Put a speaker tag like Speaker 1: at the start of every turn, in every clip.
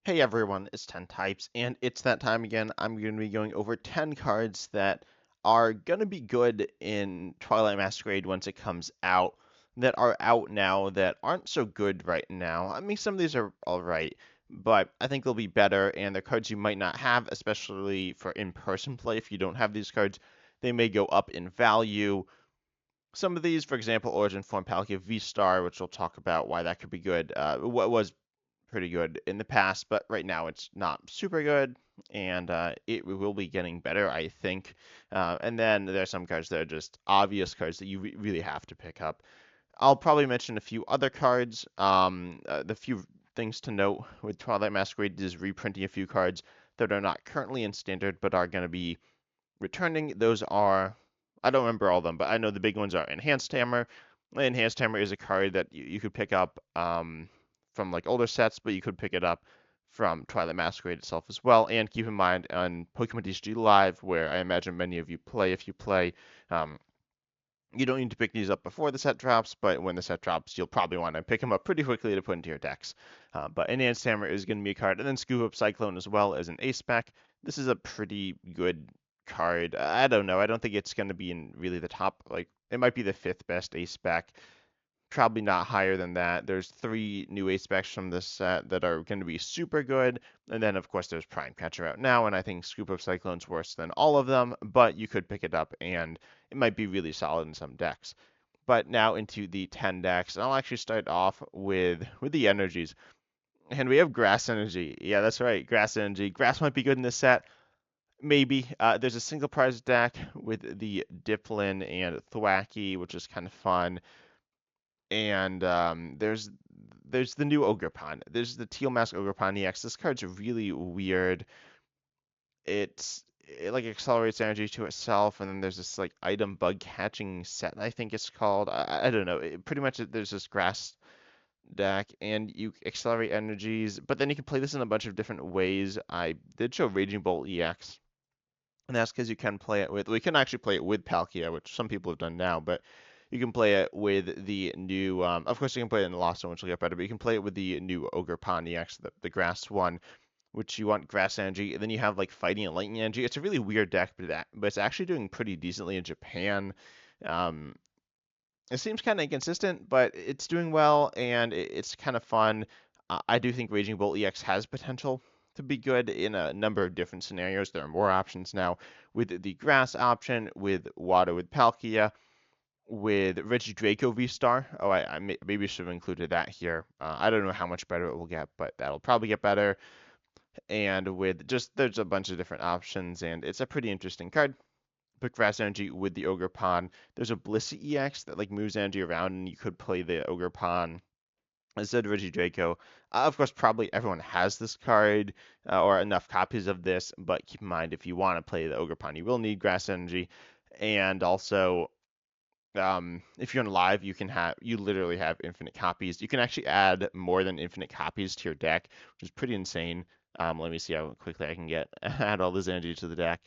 Speaker 1: Hey everyone, it's 10 Types, and it's that time again. I'm going to be going over 10 cards that are going to be good in Twilight Masquerade once it comes out, that are out now that aren't so good right now. I mean, some of these are alright, but I think they'll be better, and they're cards you might not have, especially for in-person play. If you don't have these cards, they may go up in value. Some of these, for example, Origin Form Palkia VSTAR, which we'll talk about why that could be good, what was pretty good in the past, but right now it's not super good, and it will be getting better, I think. And then there are some cards that are just obvious cards that you really have to pick up. I'll probably mention a few other cards. The few things to note with Twilight Masquerade is reprinting a few cards that are not currently in standard but are going to be returning. Those are, I don't remember all of them, but I know the big ones are Enhanced Hammer. Enhanced Hammer is a card that you could pick up from like older sets, but you could pick it up from Twilight Masquerade itself as well. And keep in mind on Pokemon TCG Live, where I imagine many of you play, if you play, um, you don't need to pick these up before the set drops, but when the set drops, you'll probably want to pick them up pretty quickly to put into your decks. But Enhanced Hammer is going to be a card, and then Scoop Up Cyclone as well as an ace spec. This is a pretty good card. I don't know. I don't think it's going to be in really the top. Like it might be the fifth best ace spec, probably not higher than that. There's three new ace specs from this set that are going to be super good. And then, of course, there's Prime Catcher out now, and I think Scoop of Cyclone's worse than all of them, but you could pick it up, and it might be really solid in some decks. But now into the 10 decks, and I'll actually start off with the energies. And we have Grass Energy. Yeah, that's right, Grass Energy. Grass might be good in this set. Maybe. There's a single prize deck with the Diplin and Thwacky, which is kind of fun. And there's the new Ogerpon. There's the Teal Mask Ogerpon EX. This card's really weird. It like accelerates energy to itself, and then there's this like item bug catching set, I think it's called. I don't know. Pretty much there's this grass deck, and you accelerate energies, but then you can play this in a bunch of different ways. I did show Raging Bolt EX, and that's because you can play it with. We can actually play it with Palkia, which some people have done now, but you can play it with the new. Of course, you can play it in the Lost one, which will get better, but you can play it with the new Ogre Pond EX, the grass one, which you want grass energy, and then you have like fighting and lightning energy. It's a really weird deck, but it's actually doing pretty decently in Japan. Um, it seems kind of inconsistent, but it's doing well, and it's kind of fun. I do think Raging Bolt EX has potential to be good in a number of different scenarios. There are more options now with the grass option, with water with Palkia, with Regidrago V-Star. Oh, maybe should have included that here. I don't know how much better it will get, but that'll probably get better. And with just, there's a bunch of different options, and it's a pretty interesting card. Put grass energy with the Ogre Pond. There's a Blissey EX that like moves energy around, and you could play the Ogre Pond instead of Regidrago. Of course, probably everyone has this card or enough copies of this, but keep in mind if you want to play the Ogre Pond, you will need grass energy. And also, if you're on live, you literally have infinite copies. You can actually add more than infinite copies to your deck, which is pretty insane. Let me see how quickly I can get add all this energy to the deck.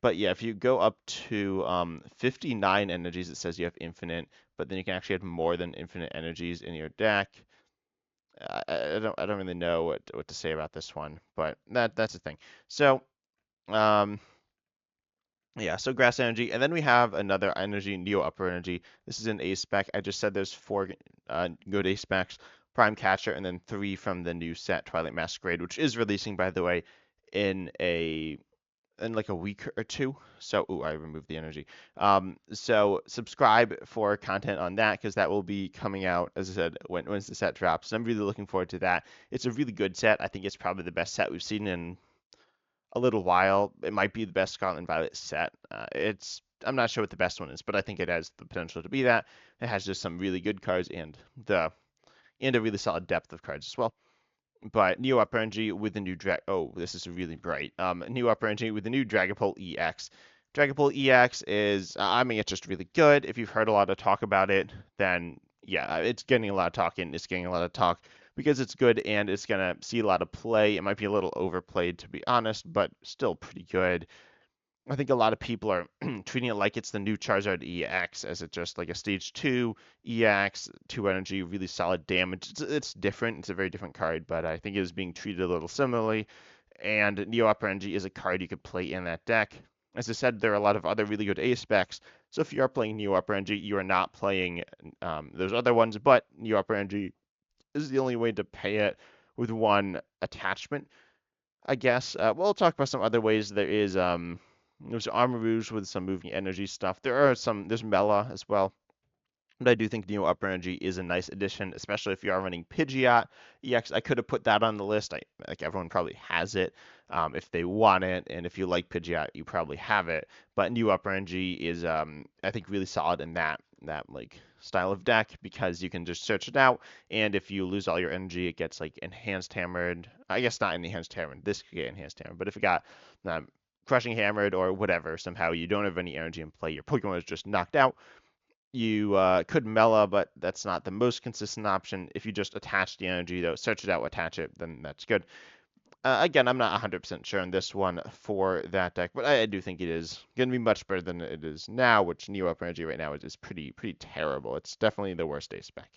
Speaker 1: But yeah, if you go up to 59 energies, it says you have infinite, but then you can actually have more than infinite energies in your deck. I don't really know what to say about this one, but that's the thing. So um, yeah, so grass energy, and then we have another energy, Neo Upper Energy. This is an A spec. I just said there's four good A specs, Prime Catcher, and then three from the new set, Twilight Masquerade, which is releasing, by the way, in like a week or two. So, ooh, I removed the energy. So subscribe for content on that because that will be coming out, as I said, once the set drops. And I'm really looking forward to that. It's a really good set. I think it's probably the best set we've seen in a little while. It might be the best Scarlet and Violet set. I'm not sure what the best one is, but I think it has the potential to be that. It has just some really good cards and a really solid depth of cards as well. But Neo Upper Energy with the new this is really bright. Neo Upper Energy with the new Dragapult EX. Dragapult EX is, I mean, it's just really good. If you've heard a lot of talk about it, then yeah, it's getting a lot of talk and it's getting a lot of talk because it's good and it's gonna see a lot of play. It might be a little overplayed to be honest, but still pretty good. I think a lot of people are treating it like it's the new Charizard EX, as it's just like a stage 2 EX, 2 energy, really solid damage. It's different. It's a very different card, but I think it is being treated a little similarly. And Neo Upper Energy is a card you could play in that deck. As I said, there are a lot of other really good A specs. So if you are playing Neo Upper Energy, you are not playing those other ones, but Neo Upper Energy is the only way to pay it with one attachment, I guess. We'll talk about some other ways. There's Armor Rouge with some moving energy stuff. There's Mela as well. But I do think Neo Upper Energy is a nice addition, especially if you are running Pidgeot EX. I could have put that on the list. Like everyone probably has it if they want it, and if you like Pidgeot, you probably have it. But Neo Upper Energy is, I think, really solid in that like style of deck because you can just search it out, and if you lose all your energy, it gets like enhanced hammered. I guess not enhanced hammered. This could get enhanced hammered, but if it got crushing hammered or whatever, somehow you don't have any energy in play, your Pokemon is just knocked out. You could Mela, but that's not the most consistent option. If you just attach the energy, though, search it out, attach it, then that's good. Again, I'm not 100% sure on this one for that deck, but I do think it is going to be much better than it is now, which Neo Up Energy right now is pretty terrible. It's definitely the worst day spec.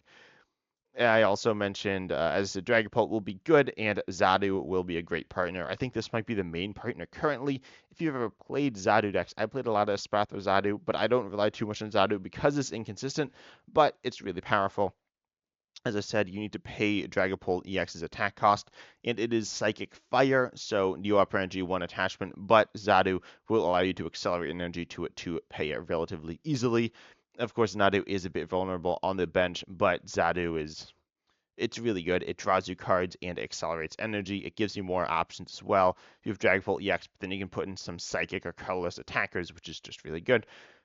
Speaker 1: I also mentioned, as the Dragapult will be good and Xatu will be a great partner. I think this might be the main partner currently. If you've ever played Xatu decks, I played a lot of Sprath with Xatu, but I don't rely too much on Xatu because it's inconsistent, but it's really powerful. As I said, you need to pay Dragapult EX's attack cost, and it is Psychic Fire, so Neo Upper Energy 1 attachment, but Xatu will allow you to accelerate energy to it to pay it relatively easily. Of course, Nadu is a bit vulnerable on the bench, but Xatu it's really good. It draws you cards and it accelerates energy. It gives you more options as well. You have Dragapult EX, but then you can put in some psychic or colorless attackers, which is just really good.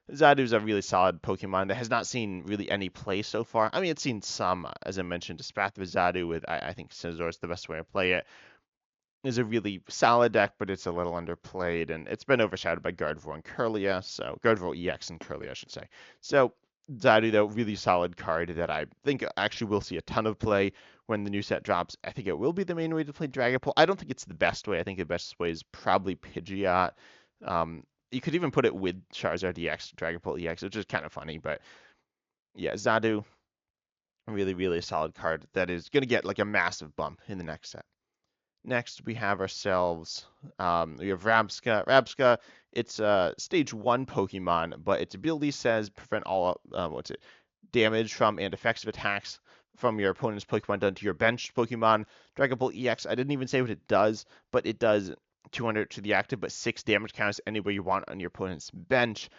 Speaker 1: Xatu's a really solid Pokemon that has not seen really any play so far. I mean, it's seen some, as I mentioned, Spath with Xatu with, I think Scizor is the best way to play it. Is a really solid deck, but it's a little underplayed, and it's been overshadowed by Gardevoir and Kirlia, so Gardevoir EX and Kirlia, I should say. So Xatu, though, really solid card that I think actually will see a ton of play when the new set drops. I think it will be the main way to play Dragapult. I don't think it's the best way. I think the best way is probably Pidgeot. You could even put it with Charizard EX, Dragapult EX, which is kind of funny, but yeah, Xatu, really solid card that is going to get like a massive bump in the next set. Next, we have ourselves, we have Rabsca. Rabsca, it's a stage 1 Pokemon, but its ability says prevent all, damage from and effective attacks from your opponent's Pokemon done to your bench Pokemon. Dragapult EX, I didn't even say what it does, but it does 200 to the active, but 6 damage counters anywhere you want on your opponent's bench,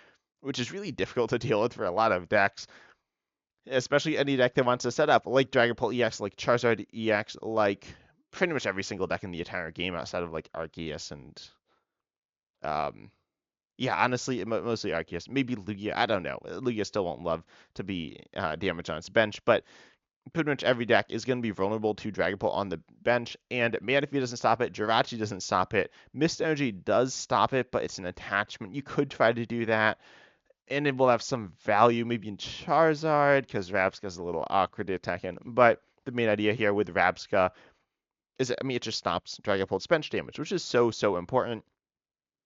Speaker 1: which is really difficult to deal with for a lot of decks, especially any deck that wants to set up like Dragapult EX, like Charizard EX, like pretty much every single deck in the entire game outside of like Arceus and um yeah, honestly, mostly Arceus, maybe Lugia. I don't know. Lugia still won't love to be damaged on its bench, but pretty much every deck is going to be vulnerable to Dragapult on the bench, and Manaphy doesn't stop it, Jirachi doesn't stop it, Mist Energy does stop it, but it's an attachment. You could try to do that, and it will have some value maybe in Charizard, because Rabsca's a little awkward to attack in, but the main idea here with Rabsca is, I mean, it just stops Dragapult's bench damage, which is so important.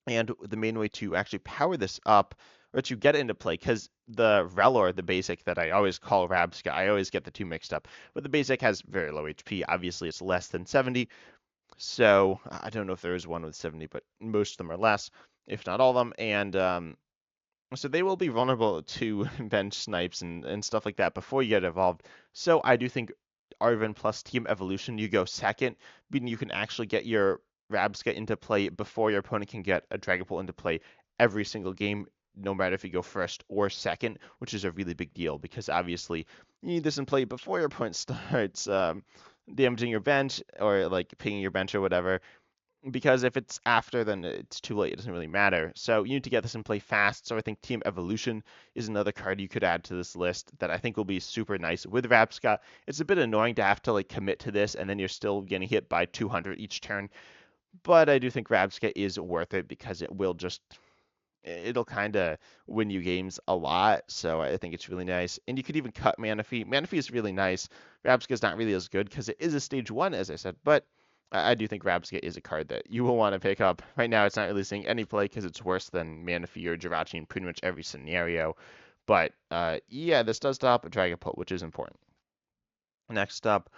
Speaker 1: And the main way to actually power this up, or to get it into play, because the Relor, the basic that I always call Rabsca, I always get the two mixed up, but the basic has very low HP. Obviously, it's less than 70. So I don't know if there is one with 70, but most of them are less, if not all of them. And so they will be vulnerable to bench snipes and stuff like that before you get evolved. So I do think Arven plus Team Evolution, you go second, meaning you can actually get your Rabsca into play before your opponent can get a Dragapult into play every single game, no matter if you go first or second, which is a really big deal because obviously you need this in play before your opponent starts damaging your bench or like pinging your bench or whatever, because if it's after, then it's too late. It doesn't really matter. So you need to get this in play fast. So I think Team Evolution is another card you could add to this list that I think will be super nice with Rabsca. It's a bit annoying to have to like commit to this and then you're still getting hit by 200 each turn. But I do think Rabsca is worth it because it'll kind of win you games a lot. So I think it's really nice. And you could even cut Manaphy. Manaphy is really nice. Rabsca is not really as good because it is a stage 1, as I said, but I do think Rabsca is a card that you will want to pick up. Right now, it's not really seeing any play because it's worse than Manaphy or Jirachi in pretty much every scenario. But yeah, this does stop Dragapult, which is important. Next up,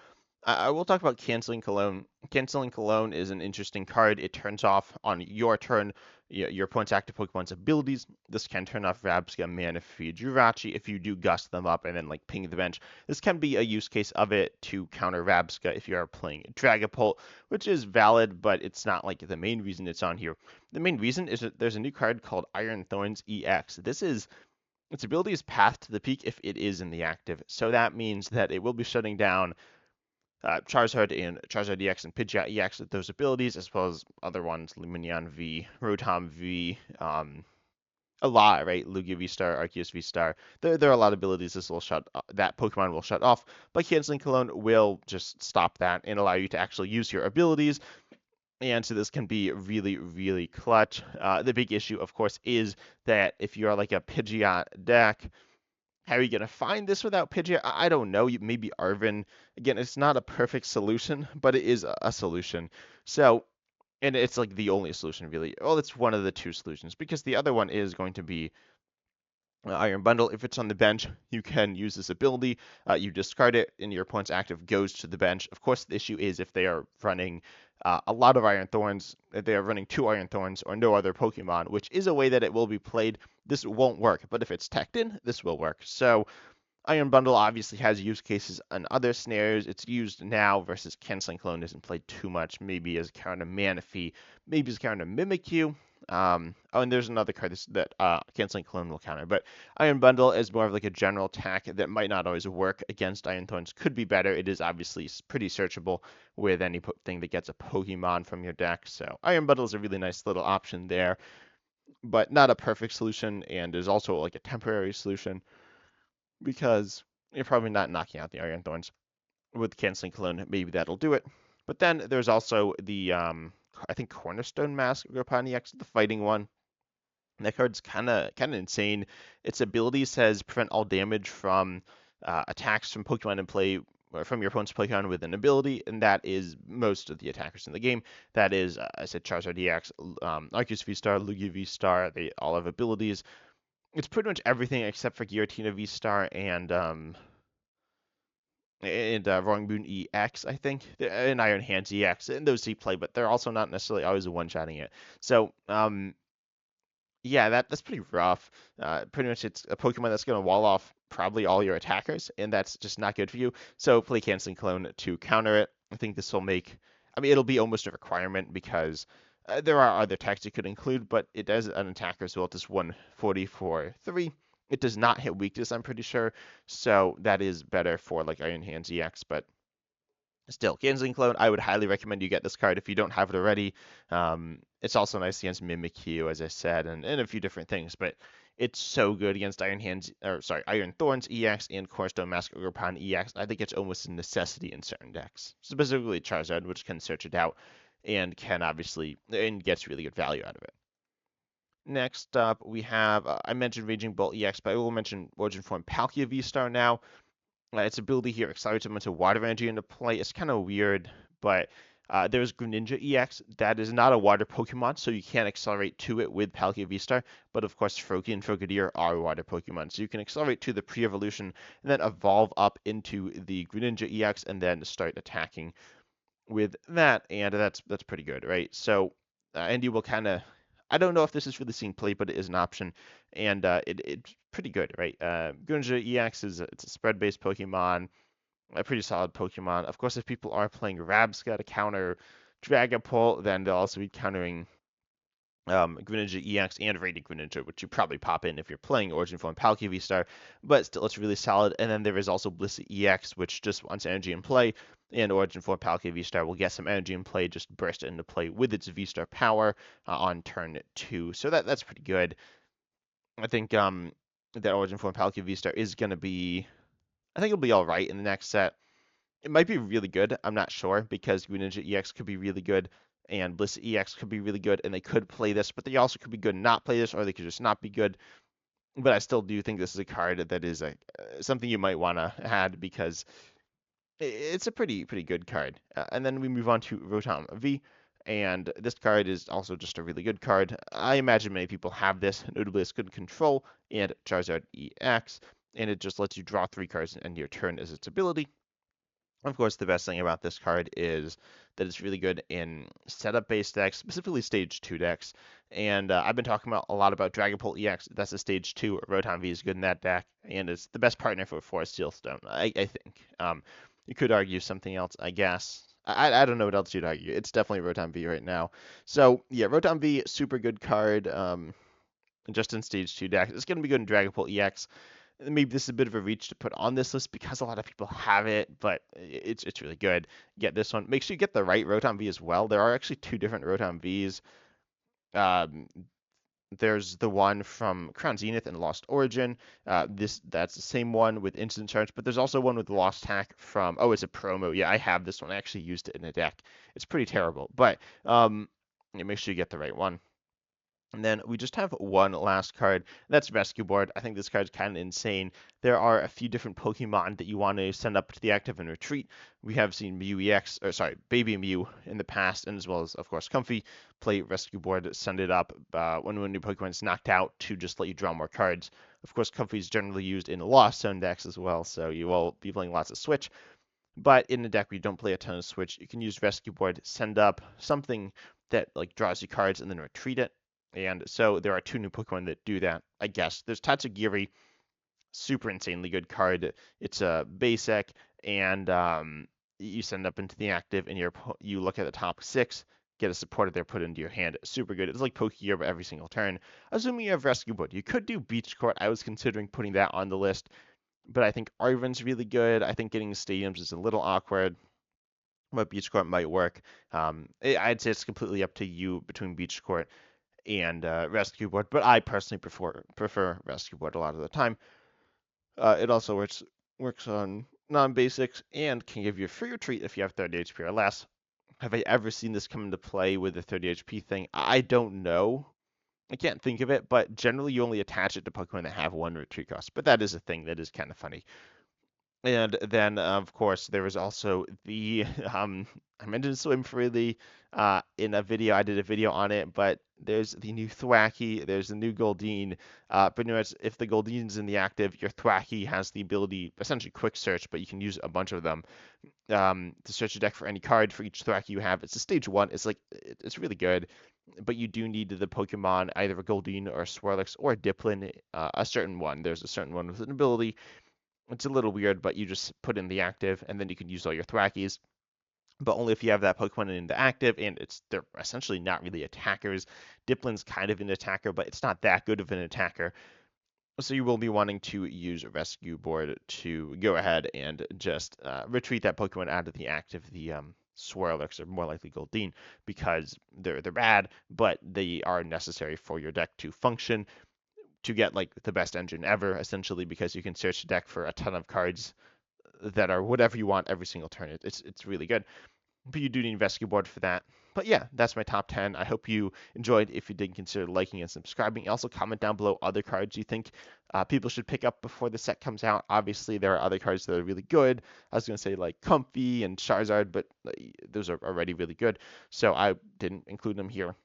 Speaker 1: I will talk about Canceling Cologne. Canceling Cologne is an interesting card. It turns off on your turn your opponent's active Pokemon's abilities. This can turn off Rabsca, Manaphy, Jirachi if you do gust them up and then like ping the bench. This can be a use case of it to counter Rabsca if you are playing Dragapult, which is valid, but it's not like the main reason it's on here. The main reason is that there's a new card called Iron Thorns EX. Its ability is Path to the Peak if it is in the active. So that means that it will be shutting down Charizard and Charizard EX and Pidgeot EX with those abilities, as well as other ones, Lumineon V, Rotom V, a lot, right? Lugia V-Star, Arceus V-Star. There are a lot of abilities this will that Pokemon will shut off, but Canceling Cologne will just stop that and allow you to actually use your abilities. And so this can be really, really clutch. The big issue, of course, is that if you're like a Pidgeot deck, how are you going to find this without Pidgeot? I don't know. Maybe Arvin. Again, it's not a perfect solution, but it is a solution. So, and it's like the only solution, really. Well, it's one of the two solutions because the other one is going to be Iron Bundle. If it's on the bench, you can use this ability. You discard it, and your opponent's active goes to the bench. Of course, the issue is if they are running a lot of Iron Thorns, if they are running 2 Iron Thorns or no other Pokemon, which is a way that it will be played, this won't work. But if it's teched in, this will work. So Iron Bundle obviously has use cases in other scenarios. It's used now versus Canceling Clone isn't played too much. Maybe as a counter Manaphy, maybe as a counter Mimikyu. And there's another card that Canceling Clone will counter. But Iron Bundle is more of like a general attack that might not always work against Iron Thorns. Could be better. It is obviously pretty searchable with anything that gets a Pokemon from your deck. So Iron Bundle is a really nice little option there, but not a perfect solution, and is also like a temporary solution because you're probably not knocking out the Iron Thorns. With Canceling Cologne, maybe that'll do it. But then there's also the, I think Cornerstone Mask Gopani EX, the fighting one. That card's kind of insane. Its ability says prevent all damage from attacks from Pokemon in play, or from your opponent's Pokemon with an ability, and that is most of the attackers in the game. That is, I said Charizard EX, Arceus V-Star, Lugia V-Star, they all have abilities. It's pretty much everything except for Giratina V-Star and Roaring Moon EX, I think, and Iron Hands EX, and those see play, but they're also not necessarily always one-shotting it. So, yeah, that's pretty rough. Pretty much it's a Pokemon that's going to wall off probably all your attackers, and that's just not good for you. So play Canceling Clone to counter it. I think this will I mean, it'll be almost a requirement because there are other attacks you could include, but it does an attacker as well. It does 140 for 3. It does not hit weakness, I'm pretty sure. So that is better for like Iron Hands EX, but still, Canceling Clone, I would highly recommend you get this card if you don't have it already. It's also nice against Mimikyu, as I said, and a few different things, but it's so good against Iron Thorns EX and Cornerstone Mask Ogrepan EX. I think it's almost a necessity in certain decks, specifically Charizard, which can search it out and gets really good value out of it. Next up, we have, I mentioned Raging Bolt EX, but I will mention Origin Form Palkia V-Star now. Its ability here accelerates him into water energy into play. It's kind of weird, but there's Greninja EX. That is not a water Pokemon, so you can't accelerate to it with Palkia V-Star. But of course, Froakie and Frogadier are water Pokemon, so you can accelerate to the pre-evolution and then evolve up into the Greninja EX and then start attacking with that, and that's pretty good, right? So, and you will kind of, I don't know if this is really seeing play, but it is an option, and it's pretty good, right? Greninja EX it's a spread-based Pokemon, a pretty solid Pokemon. Of course, if people are playing Rabsca to counter Dragapult, then they'll also be countering Greninja EX and Radiant Greninja, which you probably pop in if you're playing Origin Form Palkia V-Star, but still it's really solid. And then there is also Blissey EX, which just wants energy in play, and Origin Form Palkia V-Star will get some energy in play, just burst it into play with its V-Star power on turn 2. So that's pretty good. I think that Origin Form Palkia V-Star is going to be, I think it'll be all right in the next set. It might be really good. I'm not sure because Greninja EX could be really good and Bliss EX could be really good, and they could play this, but they also could be good and not play this, or they could just not be good. But I still do think this is a card that is something you might want to add because It's a pretty good card. And then we move on to Rotom V, and this card is also just a really good card. I imagine many people have this, notably it's good control and Charizard EX, and it just lets you draw 3 cards and end your turn as its ability. Of course, the best thing about this card is that it's really good in setup-based decks, specifically Stage 2 decks. And I've been talking about a lot about Dragapult EX. That's a Stage 2. Rotom V is good in that deck, and it's the best partner for Forest Steelstone, I think. You could argue something else, I guess. I don't know what else you'd argue. It's definitely Rotom V right now. So, yeah, Rotom V, super good card, just in Stage 2 decks. It's going to be good in Dragapult EX. Maybe this is a bit of a reach to put on this list because a lot of people have it, but it's really good. Get this one. Make sure you get the right Rotom V as well. There are actually 2 different Rotom Vs. Um, there's the one from Crown Zenith and Lost Origin. That's the same one with Instant Charge, but there's also one with Lost Hack from. Oh, it's a promo. Yeah, I have this one. I actually used it in a deck. It's pretty terrible, but yeah, make sure you get the right one. And then we just have one last card. That's Rescue Board. I think this card's kind of insane. There are a few different Pokemon that you want to send up to the active and retreat. We have seen Mew EX, or sorry, Baby Mew in the past, and as well as, of course, Comfy play Rescue Board, send it up when one new Pokemon is knocked out to just let you draw more cards. Of course, Comfy is generally used in Lost Zone decks as well, so you will be playing lots of Switch. But in a deck where you don't play a ton of Switch, you can use Rescue Board, send up something that like draws you cards and then retreat it. And so there are 2 new Pokemon that do that, I guess. There's Tatsugiri, super insanely good card. It's a basic, and you send up into the active, and you look at the top 6, get a supporter there, put into your hand. Super good. It's like Pokegear every single turn. Assuming you have Rescue Board, you could do Beach Court. I was considering putting that on the list, but I think Arven's really good. I think getting stadiums is a little awkward, but Beach Court might work. I'd say it's completely up to you between Beach Court and Rescue Board, but I personally prefer Rescue Board a lot of the time. It also works on non-basics and can give you a free retreat if you have 30 HP or less. Have I ever seen this come into play with the 30 HP thing? I don't know. I can't think of it, but generally you only attach it to Pokemon that have 1 retreat cost. But that is a thing that is kind of funny. And then, of course, there was also the I mentioned Swim Freely in a video. I did a video on it, but there's the new Thwackey, there's the new Goldeen. Pretty much, if the Goldeen's in the active, your Thwackey has the ability, essentially quick search, but you can use a bunch of them to search a deck for any card for each Thwackey you have. It's a stage 1. It's really good, but you do need the Pokemon, either a Goldeen or a Swirlix or a Dipplin, a certain one. There's a certain one with an ability. It's a little weird, but you just put in the active, and then you can use all your Thwackies. But only if you have that Pokemon in the active, and they're essentially not really attackers. Diplin's kind of an attacker, but it's not that good of an attacker. So you will be wanting to use a Rescue Board to go ahead and just retreat that Pokemon out of the active. The Swirlix are more likely Goldeen because they're bad, but they are necessary for your deck to function, to get like the best engine ever, essentially, because you can search the deck for a ton of cards that are whatever you want every single turn. It's really good. But you do need Rescue Board for that. But yeah, that's my top 10. I hope you enjoyed. If you did, consider liking and subscribing. Also, comment down below other cards you think people should pick up before the set comes out. Obviously, there are other cards that are really good. I was going to say like Comfy and Charizard, but those are already really good. So I didn't include them here.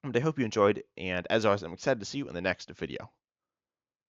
Speaker 1: But I hope you enjoyed. And as always, I'm excited to see you in the next video.